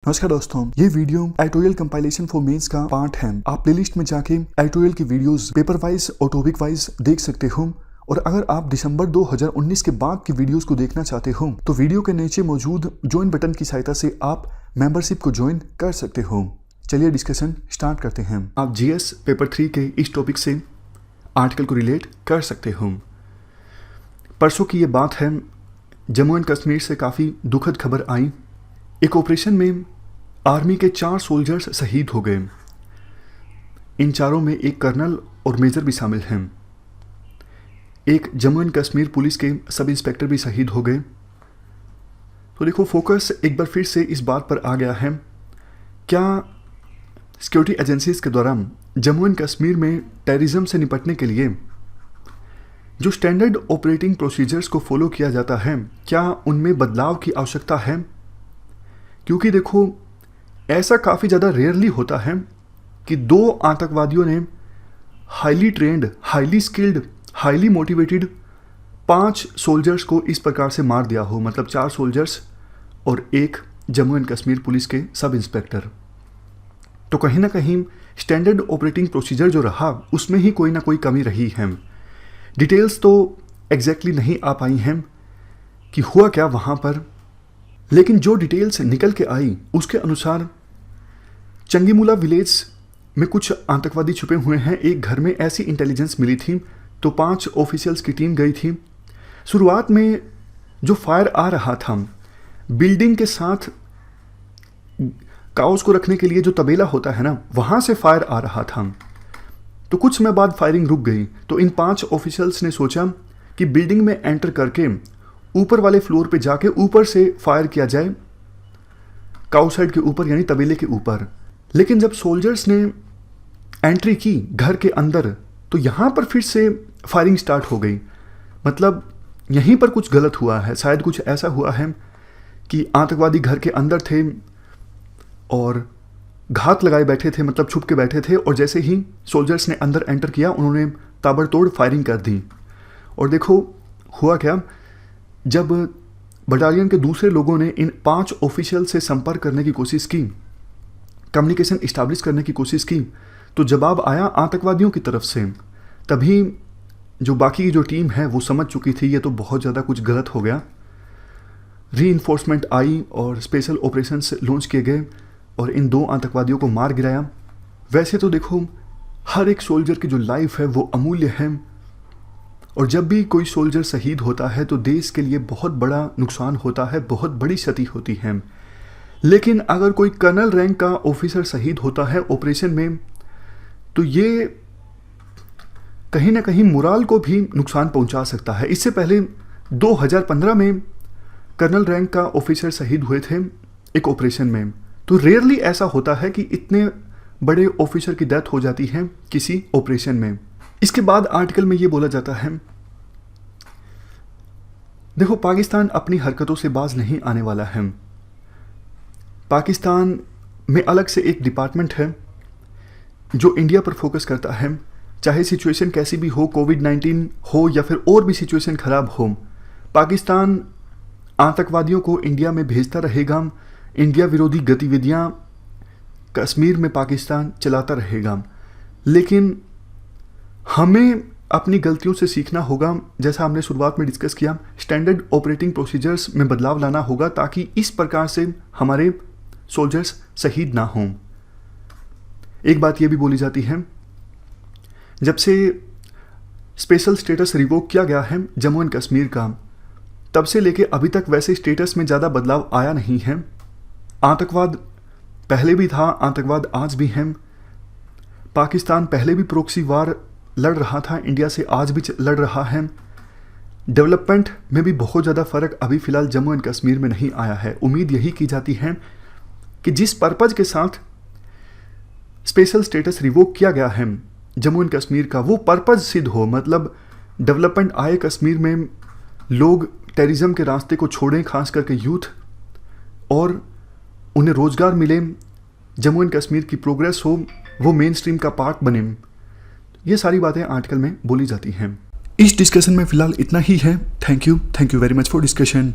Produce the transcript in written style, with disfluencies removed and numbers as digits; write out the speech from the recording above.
नमस्कार दोस्तों, ये video editorial compilation for mains का पार्ट है। आप प्लेलिस्ट में जाके एडिटोरियल की वीडियोस पेपर वाइज और टॉपिक वाइज देख सकते हो। और अगर आप दिसंबर 2019 के बाद की वीडियोस को देखना चाहते हो तो वीडियो के नीचे मौजूद ज्वाइन बटन की सहायता से आप मेंबरशिप को ज्वाइन कर सकते हो। चलिए डिस्कशन स्टार्ट करते हैं। आप जीएस पेपर 3 के इस टॉपिक से आर्टिकल को रिलेट कर सकते हो। परसों की ये बात है, जम्मू एंड कश्मीर से काफ़ी दुखद खबर आई। एक ऑपरेशन में आर्मी के 4 सोल्जर्स शहीद हो गए। इन चारों में एक कर्नल और मेजर भी शामिल हैं। एक जम्मू एंड कश्मीर पुलिस के सब इंस्पेक्टर भी शहीद हो गए। तो देखो, फोकस एक बार फिर से इस बात पर आ गया है, क्या सिक्योरिटी एजेंसीज के द्वारा जम्मू एंड कश्मीर में टेररिज्म से निपटने के लिए जो स्टैंडर्ड ऑपरेटिंग प्रोसीजर्स को फॉलो किया जाता है, क्या उनमें बदलाव की आवश्यकता है? क्योंकि देखो, ऐसा काफ़ी ज़्यादा रेयरली होता है कि 2 आतंकवादियों ने highly trend, highly skilled, highly motivated 5 soldiers को इस प्रकार से मार दिया हो। मतलब 4 सोल्जर्स और एक जम्मू एंड कश्मीर पुलिस के सब इंस्पेक्टर। तो कहीं ना कहीं स्टैंडर्ड ऑपरेटिंग प्रोसीजर जो रहा उसमें ही कोई ना कोई कमी रही है। डिटेल्स तो एग्जैक्टली नहीं आ पाई हैं कि हुआ क्या वहाँ पर, लेकिन जो डिटेल्स निकल के आई उसके अनुसार चंगीमुला विलेज में कुछ आतंकवादी छुपे हुए हैं। एक घर में ऐसी इंटेलिजेंस मिली थी तो 5 ऑफिशियल्स की टीम गई थी। शुरुआत में जो फायर आ रहा था, बिल्डिंग के साथ काउस को रखने के लिए जो तबेला होता है ना, वहाँ से फायर आ रहा था। तो कुछ समय बाद फायरिंग रुक गई। तो इन 5 ऑफिशियल्स ने सोचा कि बिल्डिंग में एंटर करके ऊपर वाले फ्लोर पे जाके ऊपर से फायर किया जाए, काउ साइड के ऊपर यानी तबेले के ऊपर। लेकिन जब सोल्जर्स ने एंट्री की घर के अंदर तो यहाँ पर फिर से फायरिंग स्टार्ट हो गई। मतलब यहीं पर कुछ गलत हुआ है। शायद कुछ ऐसा हुआ है कि आतंकवादी घर के अंदर थे और घात लगाए बैठे थे, मतलब छुप के बैठे थे। और जैसे ही सोल्जर्स ने अंदर एंटर किया, उन्होंने ताबड़तोड़ फायरिंग कर दी। और देखो हुआ क्या, जब बटालियन के दूसरे लोगों ने इन 5 ऑफिशियल से संपर्क करने की कोशिश की, कम्युनिकेशन इस्टेब्लिश करने की कोशिश की, तो जवाब आया आतंकवादियों की तरफ से। तभी जो बाकी की जो टीम है वो समझ चुकी थी ये तो बहुत ज़्यादा कुछ गलत हो गया। रीइंफोर्समेंट आई और स्पेशल ऑपरेशंस लॉन्च किए गए और इन 2 आतंकवादियों को मार गिराया। वैसे तो देखो, हर एक सोल्जर की जो लाइफ है वो अमूल्य है, और जब भी कोई सोल्जर शहीद होता है तो देश के लिए बहुत बड़ा नुकसान होता है, बहुत बड़ी क्षति होती है। लेकिन अगर कोई कर्नल रैंक का ऑफिसर शहीद होता है ऑपरेशन में, तो ये कहीं ना कहीं मोराल को भी नुकसान पहुंचा सकता है। इससे पहले 2015 में कर्नल रैंक का ऑफिसर शहीद हुए थे एक ऑपरेशन में। तो रेयरली ऐसा होता है कि इतने बड़े ऑफिसर की डेथ हो जाती है किसी ऑपरेशन में। इसके बाद आर्टिकल में ये बोला जाता है, देखो, पाकिस्तान अपनी हरकतों से बाज नहीं आने वाला है। पाकिस्तान में अलग से एक डिपार्टमेंट है जो इंडिया पर फोकस करता है। चाहे सिचुएशन कैसी भी हो, कोविड-19 हो या फिर और भी सिचुएशन खराब हो, पाकिस्तान आतंकवादियों को इंडिया में भेजता रहेगा। इंडिया विरोधी गतिविधियां कश्मीर में पाकिस्तान चलाता रहेगा। लेकिन हमें अपनी गलतियों से सीखना होगा। जैसा हमने शुरुआत में डिस्कस किया, स्टैंडर्ड ऑपरेटिंग प्रोसीजर्स में बदलाव लाना होगा ताकि इस प्रकार से हमारे सोल्जर्स शहीद ना हों। एक बात यह भी बोली जाती है, जब से स्पेशल स्टेटस रिवोक किया गया है जम्मू एंड कश्मीर का, तब से लेके अभी तक वैसे स्टेटस में ज़्यादा बदलाव आया नहीं है। आतंकवाद पहले भी था, आतंकवाद आज भी है। पाकिस्तान पहले भी प्रॉक्सी वार लड़ रहा था इंडिया से, आज भी लड़ रहा है। डेवलपमेंट में भी बहुत ज़्यादा फ़र्क अभी फ़िलहाल जम्मू एंड कश्मीर में नहीं आया है। उम्मीद यही की जाती है कि जिस पर्पज़ के साथ स्पेशल स्टेटस रिवोक किया गया है जम्मू एंड कश्मीर का, वो पर्पज़ सिद्ध हो। मतलब डेवलपमेंट आए कश्मीर में, लोग टेररिज्म के रास्ते को छोड़ें, खास करके यूथ, और उन्हें रोज़गार मिले, जम्मू एंड कश्मीर की प्रोग्रेस हो, वो मेन स्ट्रीम का पार्ट बने। ये सारी बातें आर्टिकल में बोली जाती हैं। इस डिस्कशन में फ़िलहाल इतना ही है। Thank you very much for discussion.